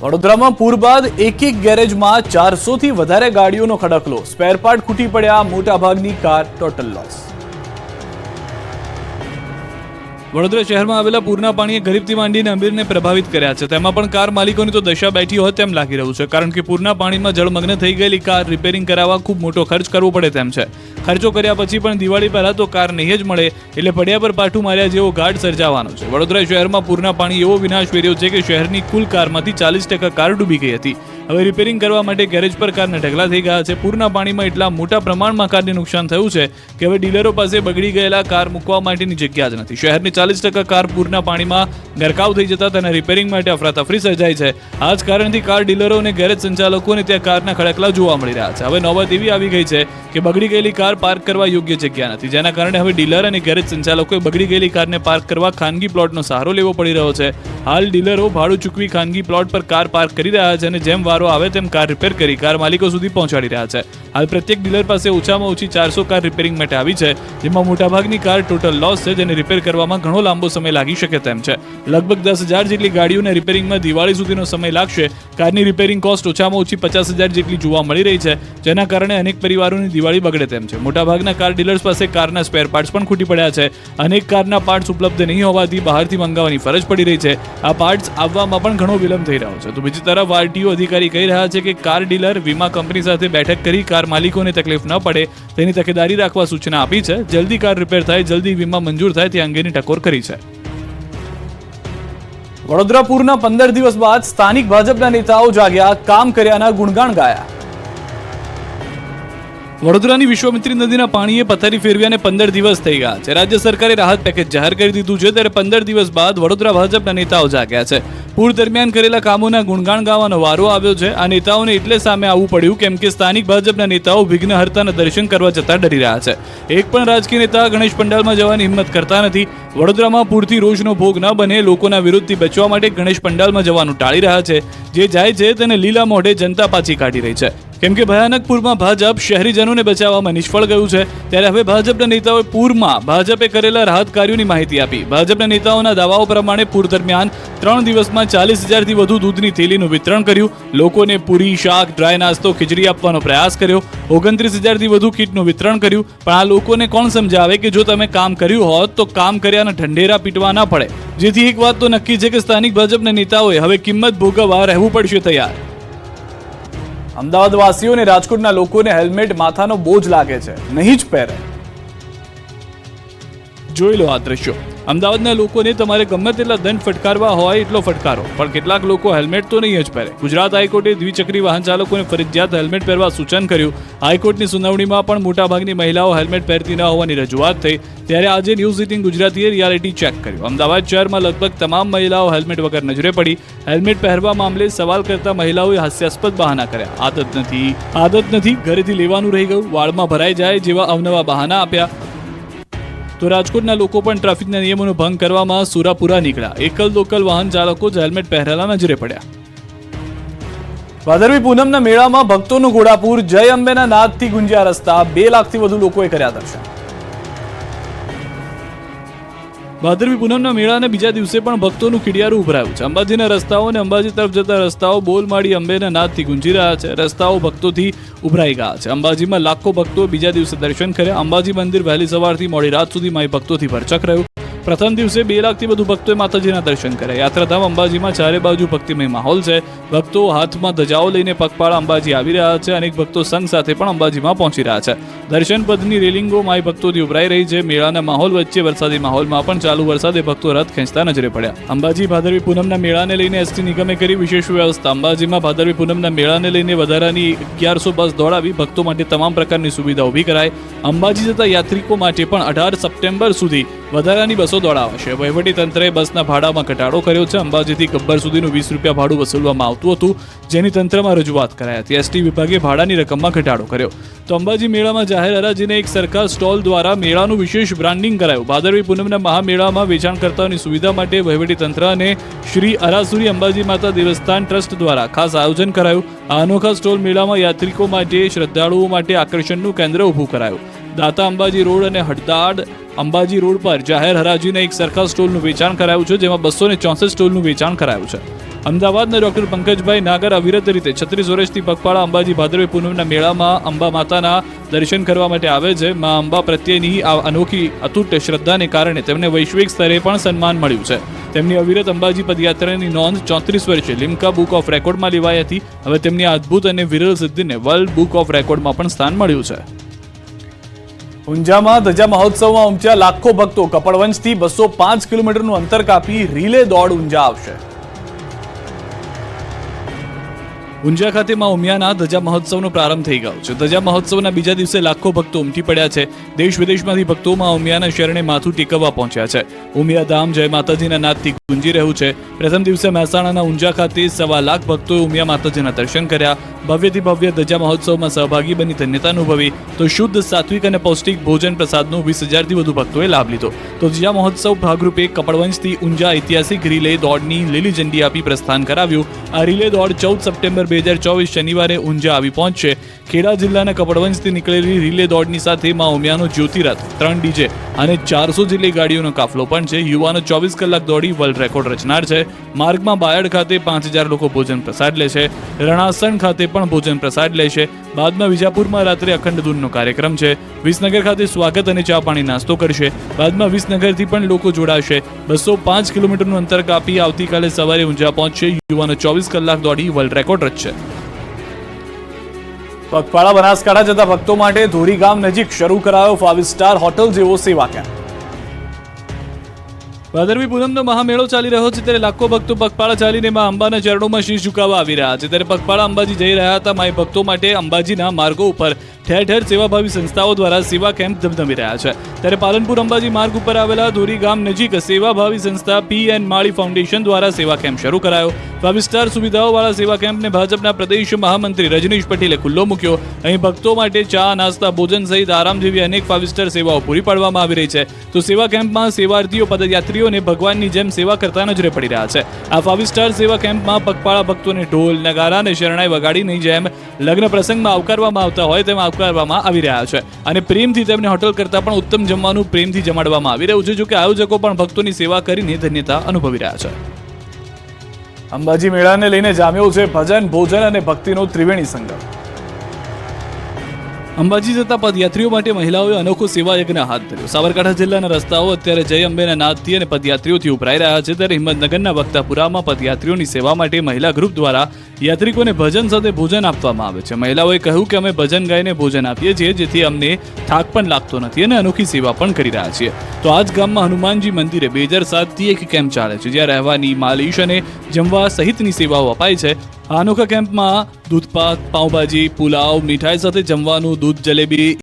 વડોદરામાં પૂર બાદ એક ગેરેજમાં 400થી વધારે ગાડીઓનો ખડકલો, સ્પેર પાર્ટ ખૂટી પડ્યા, મોટાભાગની કાર ટોટલ લોસ. વડોદરા શહેરમાં આવેલા પૂરના પાણીએ ગરીબથી માંડીને અમીરને પ્રભાવિત કર્યા છે. તેમાં પણ કાર માલિકોની તો દશા બેઠી હોય તેમ લાગી રહ્યું છે, કારણ કે પૂરના પાણીમાં જળમગ્ન થઈ ગયેલી કાર રિપેરિંગ કરાવવા ખૂબ મોટો ખર્ચ કરવો પડે તેમ છે. ખર્ચો કર્યા પછી પણ દિવાળી પહેલા તો કાર નહીં જ મળે, એટલે પડ્યા પર પાટું માર્યા જેવો ઘાટ સર્જાવાનો છે. વડોદરા શહેરમાં પૂરના પાણી એવો વિનાશ વેર્યો છે કે શહેરની કુલ કારમાંથી 40% કાર ડૂબી ગઈ હતી. હવે રિપેરિંગ કરવા માટે ગેરેજ પર કારના ઢગલા થઈ ગયા છે. પૂરના પાણીમાં એટલા મોટા પ્રમાણમાં કારને નુકસાન થયું છે કે હવે ડીલરો પાસે બગડી ગયેલા કાર મૂકવા માટેની જગ્યા જ નથી. શહેરની 40% કાર પૂરના પાણીમાં ગરકાવ થઈ જતા તેના રિપેરિંગ માટે અફરાતફરી સર્જાઈ છે. આ જ કારણથી કાર ડીલરો અને ગેરેજ સંચાલકોને ત્યાં કારના ખડકલા જોવા મળી રહ્યા છે. હવે નોબત એવી આવી ગઈ છે કે બગડી ગયેલી કાર પાર્ક કરવા યોગ્ય જગ્યા નથી, જેના કારણે હવે ડીલર અને ગેરેજ સંચાલકોએ બગડી ગયેલી કારને પાર્ક કરવા ખાનગી પ્લોટનો સહારો લેવો પડી રહ્યો છે. હાલ ડીલરો ભાડું ચૂકવી ખાનગી પ્લોટ પર કાર પાર્ક કરી રહ્યા છે અને જેમ વારો આવે તેમ કાર રિપેર કરી કાર માલિકો સુધી પહોંચાડી રહ્યા છે. હાલ પ્રત્યેક ડીલર પાસે ઓછામાં ઓછી 400 કાર રિપેરિંગ માટે આવી છે, જેમાં મોટાભાગની કાર ટોટલ લોસ છે, જેને રિપેર કરવામાં ઘણો લાંબો સમય લાગી શકે તેમ છે. લગભગ 10,000 જેટલી ગાડીઓને રિપેરિંગમાં દિવાળી સુધીનો સમય લાગશે. કારની રિપેરિંગ કોસ્ટ ઓછામાં ઓછી 50,000 જેટલી જોવા મળી રહી છે, જેના કારણે અનેક પરિવારોની દિવાળી બગડે તેમ છે. મોટાભાગના કાર ડીલર્સ પાસે કારના સ્પેર પાર્ટ્સ પણ ખૂટી પડ્યા છે. અનેક કારના પાર્ટ્સ ઉપલબ્ધ નહીં હોવાથી બહારથી મંગાવવાની ફરજ પડી રહી છે. આ પાર્ટ્સ આવવામાં પણ ઘણો વિલંબ થઈ રહ્યો છે. તો બીજી તરફ આરટીઓ અધિકારી કહી રહ્યા છે કે કાર ડીલર વીમા કંપની સાથે બેઠક કરી કાર માલિકોને તકલીફ ન પડે તેની તકેદારી રાખવા સૂચના આપી છે. જલ્દી કાર રિપેર થાય, જલ્દી વીમા મંજૂર થાય તે અંગેની ટકોર કરી છે. વડોદરા પૂરના 15 દિવસ બાદ સ્થાનિક ભાજપના નેતાઓ જાગ્યા, કામ કર્યાના ગુણગાન ગાયા. વડોદરાની વિશ્વામિત્રી નદીના પાણીએ પથારી ફેરવ્યાને 15 દિવસ થઈ ગયા છે. રાજ્ય સરકારે રાહત પેકેજ જાહેર કરી દીધું છે, ત્યારે 15 દિવસ બાદ વડોદરા ભાજપના નેતાઓ જાગ્યા છે. પૂર દરમિયાન કરેલા કામોના ગુણગાન ગાવાનો વારો આવ્યો છે. આ નેતાઓને એટલે સામે આવવું પડ્યું કેમ કે સ્થાનિક ભાજપના નેતાઓ વિઘ્નહર્તાના દર્શન કરવા જતા ડરી રહ્યા છે. એક પણ રાજકીય નેતા ગણેશ પંડાલમાં જવાની હિંમત કરતા નથી. વડોદરામાં પૂરથી રોષનો ભોગ ન બને, લોકોના વિરોધથી બચવા માટે ગણેશ પંડાલમાં જવાનું ટાળી રહ્યા છે. જે જાય છે તેને લીલા મોઢે જનતા પાછી કાઢી રહી છે, કેમ કે ભયાનક પૂરમાં ભાજપ શહેરીજનોને બચાવવામાં નિષ્ફળ ગયું છે. ત્યારે હવે ભાજપના નેતાઓએ પૂરમાં ભાજપે કરેલા રાહત કાર્યોની માહિતી આપી. ભાજપના નેતાઓના દાવાઓ પ્રમાણે પૂર દરમિયાન 3 દિવસમાં 40,000થી વધુ દૂધની થેલીનું વિતરણ કર્યું. લોકોને પૂરી, શાક, ડ્રાય નાસ્તો, ખીચડી આપવાનો પ્રયાસ કર્યો. 29,000થી વધુ કીટનું વિતરણ કર્યું. પણ આ લોકોને કોણ સમજાવે કે જો તમે કામ કર્યું હોત તો કામ કર્યાના ઢંઢેરા પીટવા ના પડે. જેથી એક વાત તો નક્કી છે કે સ્થાનિક ભાજપના નેતાઓએ હવે કિંમત ભોગવવા રહેવું પડશે તૈયાર. અમદાવાદ વાસીઓ અને રાજકોટના લોકોને હેલ્મેટ માથાનો બોજ લાગે છે, નહીં જ પહેરે. જોઈ લો આ દ્રશ્યો. અમદાવાદના લોકોને તમારે ગમે તેટલા દંડ ફટકારવા હોય એટલો ફટકારો, પણ કેટલાક લોકો હેલ્મેટ તો નહીં જ પહેરે. ગુજરાત હાઈકોર્ટે દ્વિચક્રી વાહન ચાલકોને ફરજિયાત હેલ્મેટ પહેરવા સૂચન કર્યું. હાઈકોર્ટની સુનાવણીમાં પણ મોટાભાગની મહિલાઓ હેલ્મેટ પહેરતી ન હોવાની રજૂઆત થઈ. ત્યારે આજે ન્યૂઝ 18 ગુજરાતીએ રિયાલિટી ચેક કર્યું. અમદાવાદ શહેરમાં લગભગ તમામ મહિલાઓ હેલ્મેટ વગર નજરે પડી. હેલ્મેટ પહેરવા મામલે સવાલ કરતા મહિલાઓએ હાસ્યાસ્પદ બહાના કર્યા. આદત નથી, ઘરેથી લેવાનું રહી ગયું, વાળમાં ભરાઈ જાય જેવા અવનવા બહાના આપ્યા. તો રાજકોટના લોકો પણ ટ્રાફિકના નિયમોનો ભંગ કરવામાં સુરાપુરા નીકળ્યા. એકલ લોકલ વાહન ચાલકો જ હેલ્મેટ પહેરેલા નજરે પડ્યા. ભાદરવી પૂનમના મેળામાં ભક્તોનું ઘોડાપૂર, જય અંબેના નાદથી ગુંજ્યા રસ્તા, 2 લાખથી વધુ લોકોએ કર્યા દર્શન. ભાદરવી પૂનમના મેળાને બીજા દિવસે પણ ભક્તોનું ખીડિયારું ઉભરાયું છે. અંબાજીના રસ્તાઓ અને અંબાજી તરફ જતા રસ્તાઓ બોલમાળી અંબેના નાદથી ગુંજી રહ્યા છે. રસ્તાઓ ભક્તોથી ઉભરાઈ ગયા છે. અંબાજીમાં લાખો ભક્તો બીજા દિવસે દર્શન કર્યા. અંબાજી મંદિર વહેલી સવારથી મોડી રાત સુધી માઈ ભક્તોથી ભરચક રહ્યું. પ્રથમ દિવસે 2 લાખથી વધુ ભક્તોએ માતાજીના દર્શન કર્યા. યાત્રાધામ અંબાજીમાં ચારે બાજુ ભક્તિમય માહોલ છે. ભક્તો હાથમાં ધજાઓ લઈને પગપાળા અંબાજી આવી રહ્યા છે. અનેક ભક્તો સંઘ સાથે પણ અંબાજીમાં પહોંચી રહ્યા છે. દર્શન પદની રેલિંગો માઈ ભક્તોથી ઉભરાઈ રહી છે. મેળાના માહોલ વચ્ચે વરસાદી માહોલમાં પણ ચાલુ વરસાદે ભક્તો રથ ખેંચતા નજરે પડ્યા. અંબાજી ભાદરવી પૂનમના મેળાને લઈને એસટી નિગમે કરી વિશેષ વ્યવસ્થા. અંબાજીમાં ભાદરવી પૂનમના મેળાને લઈને વધારાની 1100 બસ દોડાવી ભક્તો માટે તમામ પ્રકારની સુવિધા ઊભી કરાઈ. અંબાજી જતા યાત્રિકો માટે પણ 18 સપ્ટેમ્બર સુધી વધારાની બસો દોડાવાશે. વહીવટી તંત્રએ બસના ભાડામાં ઘટાડો કર્યો છે. અંબાજીથી ગબ્બર સુધીનું 20 રૂપિયા ભાડું વસૂલવામાં આવતું હતું, જેની તંત્રમાં રજૂઆત કરાઈ હતી. એસટી વિભાગે ભાડાની રકમમાં ઘટાડો કર્યો. તો અંબાજી મેળામાં જાહેર હરાજીને એક સરકાર સ્ટોલ દ્વારા મેળાનું વિશેષ બ્રાન્ડિંગ કરાયું. ભાદરવી પૂનમના મહામેળામાં વેચાણકર્તાઓની સુવિધા માટે વહીવટી તંત્ર અને શ્રી અરાસુરી અંબાજી માતા દેવસ્થાન ટ્રસ્ટ દ્વારા ખાસ આયોજન કરાયું. આ અનોખા સ્ટોલ મેળામાં યાત્રિકો માટે, શ્રદ્ધાળુઓ માટે આકર્ષણનું કેન્દ્ર ઊભું કરાયું. દાતા અંબાજી રોડ અને હડદાડ અંબાજી રોડ પર જાહેર હરાજીને એક સરખા સ્ટોલનું વેચાણ કરાયું છે, જેમાં 264 સ્ટોલનું વેચાણ કરાયું છે. અમદાવાદના ડોક્ટર પંકજભાઈ નાગર અવિરત રીતે 36 વર્ષથી પગપાળા અંબાજી ભાદરવી પૂનમના મેળામાં અંબા માતાના દર્શન કરવા માટે આવે છે. માં અંબા પ્રત્યેની આ અનોખી અતૂટ શ્રદ્ધાને કારણે તેમને વૈશ્વિક સ્તરે પણ સન્માન મળ્યું છે. તેમની અવિરત અંબાજી પદયાત્રાની નોંધ 34 વર્ષે લિમ્કા બુક ઓફ રેકોર્ડમાં લેવાઈ હતી. હવે તેમની આ અદ્ભુત અને વિરલ સિદ્ધિને વર્લ્ડ બુક ઓફ રેકોર્ડમાં પણ સ્થાન મળ્યું છે. ઊંઝામાં ધજા મહોત્સવમાં ઉમટ્યા લાખો ભક્તો. કપડવંજથી 205 કિલોમીટરનું અંતર કાપી રીલે દોડ ઊંઝા આવશે. ઊંઝા ખાતે માં ઉમિયાના ધજા મહોત્સવનો પ્રારંભ થઈ ગયો છે. ધજા મહોત્સવના બીજા દિવસે લાખો ભક્તો ઉમટી પડ્યા છે. દેશ વિદેશમાંથી ભક્તો માં ઉમિયાના શરણે માથું ટેકવવા પહોંચ્યા છે. ઉમિયા ધામ જય માતાજીના નાદથી ગુંજી રહ્યું છે. પ્રથમ દિવસે મહેસાણાના ઊંઝા ખાતે 1.25 લાખ ભક્તોએ ઉમિયા માતાજીના દર્શન કર્યા. ભવ્યથી ભવ્ય ધજા મહોત્સવમાં સહભાગી બની ધન્યતા અનુભવી તો શુદ્ધ, સાત્વિક અને પૌષ્ટિક ભોજન પ્રસાદનો 20,000થી વધુ ભક્તોએ લાભ લીધો. તો ધજા મહોત્સવ ભાગરૂપે કપડવંજથી ઊંઝા ઐતિહાસિક રીલે દોડની લીલી ઝંડી આપી પ્રસ્થાન કરાવ્યું. આ રીલે દોડ 14 સપ્ટેમ્બર 2024 શનિવારે ઊંઝા આવી પહોંચશે. ખેડા જિલ્લાના કપડવંજથી નીકળેલી રીલે દોડની સાથે માં ઉમિયાનો જ્યોતિરથ, 3 ડીજે અને 400 જેટલી ગાડીઓનો કાફલો પણ છે. યુવાનો 24 કલાક દોડી વર્લ્ડ રેકોર્ડ રચનાર છે. માર્ગમાં બાયડ ખાતે 5,000 લોકો ભોજન પ્રસાદ લે છે. રણાસણ ખાતે પણ ભોજન પ્રસાદ લે છે. બાદમાં વિજાપુરમાં રાત્રે અખંડ ધૂનનો કાર્યક્રમ છે. વિસનગર ખાતે સ્વાગત અને ચા પાણી નાસ્તો કરશે. બાદમાં વિસનગરથી પણ લોકો જોડાશે. 205 કિલોમીટરનું અંતર કાપી આવતીકાલે સવારે ઊંઝા પહોંચશે. યુવાનો 24 કલાક દોડી વર્લ્ડ રેકોર્ડ રચશે. પગપાળા બનાસકાંઠા જતા ભક્તો માટે ધોરી ગામ નજીક શરૂ કરાયો 5 સ્ટાર હોટલ જેવો સેવા કેમ્પ. ભાદરવી પૂનમનો મહામેળો ચાલી રહ્યો છે, ત્યારે લાખો ભક્તો પગપાળા ચાલીને માં અંબાના ચરણોમાં શીશ ઝુકાવવા આવી રહ્યા છે. ત્યારે પગપાળા અંબાજી જઈ રહ્યા હતા માય ભક્તો માટે અંબાજીના માર્ગો ઉપર ઠેર ઠેર સેવાભાવી સંસ્થાઓ દ્વારા સેવા કેમ્પ ધમધમી રહ્યા છે. ત્યારે પાલનપુર અંબાજી માર્ગ ઉપર આવેલા ધોરી ગામ નજીક સેવાભાવી સંસ્થા P.N. માળી ફાઉન્ડેશન દ્વારા સેવા કેમ્પ શરૂ કરાયો. 5 સ્ટાર સુવિધાઓવાળા સેવા કેમ્પને ભાજપના પ્રદેશ મહામંત્રી રજનીશ પટેલે ખુલ્લો મૂક્યો. અહીં ભક્તો માટે ચા, નાસ્તા, ભોજન સહિત આરામ જેવી અનેક 5 સ્ટાર સેવાઓ પૂરી પાડવામાં આવી રહી છે. તો સેવા કેમ્પમાં સેવાર્થીઓ પદયાત્રીઓને ભગવાનની જેમ સેવા કરતા નજરે પડી રહ્યા છે. આ 5 સ્ટાર સેવા કેમ્પમાં પગપાળા ભક્તોને ઢોલ, નગારા અને શરણાઈ વગાડીની જેમ લગ્ન પ્રસંગમાં આવકારવામાં આવતા હોય તેમ આવકારવામાં આવી રહ્યા છે. અને પ્રેમથી તેમને હોટલ કરતાં પણ ઉત્તમ જમવાનું પ્રેમથી જમાડવામાં આવી રહ્યું છે. જોકે આયોજકો પણ ભક્તોની સેવા કરીને ધન્યતા અનુભવી રહ્યા છે. અંબાજી મેળાને લઈને જામ્યો છે ભજન, ભોજન અને ભક્તિનો ત્રિવેણી સંગમ. અંબાજી જતા પદયાત્રીઓ માટે મહિલાઓએ અનોખો સેવા યજ્ઞ હાથ ધર્યો. સાબરકાંઠા જિલ્લાના રસ્તાઓ અત્યારે જય અંબેના નાદથી અને પદયાત્રીઓથી ઉભરાઈ રહ્યા છે. ત્યારે હિંમતનગરના વક્તાપુરામાં પદયાત્રીઓની સેવા માટે મહિલા ગ્રુપ દ્વારા યાત્રિકોને ભજન સાથે ભોજન આપવામાં આવે છે. મહિલાઓએ કહ્યું કે અમે ભજન ગાઈને ભોજન આપીએ છીએ, જેથી અમને થાક પણ લાગતો નથી અને અનોખી સેવા પણ કરી રહ્યા છીએ. તો આ જ ગામમાં હનુમાનજી મંદિરે 2007થી એક કેમ્પ ચાલે છે, જ્યાં રહેવાની, માલિશ અને જમવા સહિતની સેવાઓ અપાય છે. આ અનોખા કેમ્પમાં દૂધપાક, પાઉંભાજી, પુલાવ, મીઠાઈ સાથે જમવાનું, દૂધ જલેબી